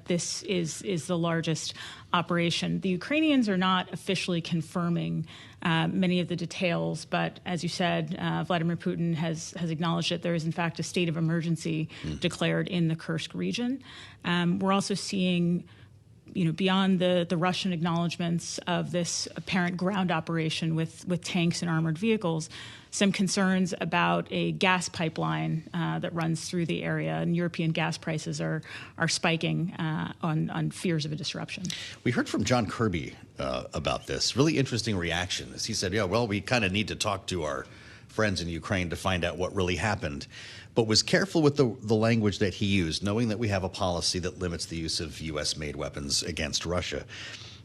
that this is the largest operation. The Ukrainians are not officially confirming many of the details, but as you said, Vladimir Putin has acknowledged that there is in fact a state of emergency declared in the Kursk region. We're also seeing, beyond the Russian acknowledgments of this apparent ground operation with tanks and armored vehicles, some concerns about a gas pipeline that runs through the area, and European gas prices are spiking on fears of a disruption. We heard from John Kirby about this. Really interesting reaction. As he said, we kind of need to talk to our friends in Ukraine to find out what really happened, but was careful with the language that he used, knowing that we have a policy that limits the use of U.S.-made weapons against Russia.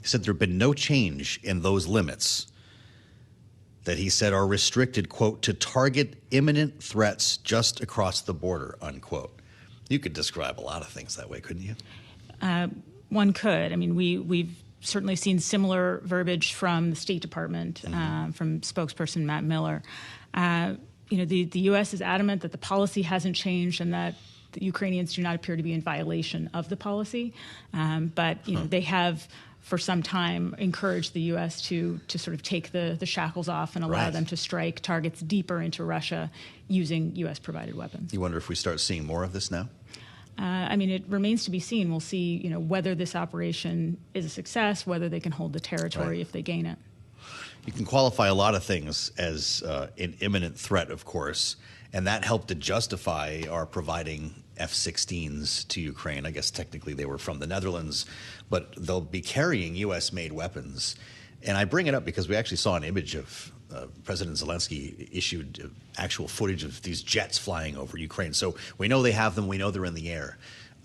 He said there have been no change in those limits that he said are restricted, quote, to target imminent threats just across the border, unquote. You could describe a lot of things that way, couldn't you? One could. I mean, we've certainly seen similar verbiage from the State Department, from spokesperson Matt Miller. The U.S. is adamant that the policy hasn't changed and that the Ukrainians do not appear to be in violation of the policy. But they have, for some time, encouraged the U.S. to sort of take the shackles off and allow them to strike targets deeper into Russia using U.S.-provided weapons. You wonder if we start seeing more of this now? It remains to be seen. We'll see, whether this operation is a success, whether they can hold the territory if they gain it. You can qualify a lot of things as an imminent threat, of course, and that helped to justify our providing F-16s to Ukraine. I guess technically they were from the Netherlands, but they'll be carrying U.S.-made weapons. And I bring it up because we actually saw an image of President Zelensky issued actual footage of these jets flying over Ukraine. So we know they have them. We know they're in the air.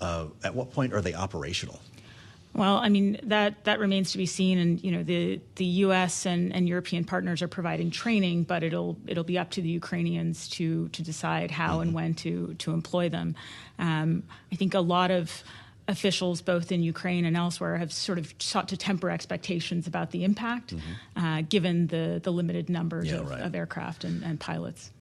At what point are they operational? Well, that remains to be seen, and the U.S. and European partners are providing training, but it'll be up to the Ukrainians to decide how and when to employ them. I think a lot of officials, both in Ukraine and elsewhere, have sort of sought to temper expectations about the impact, given the limited numbers of aircraft and pilots.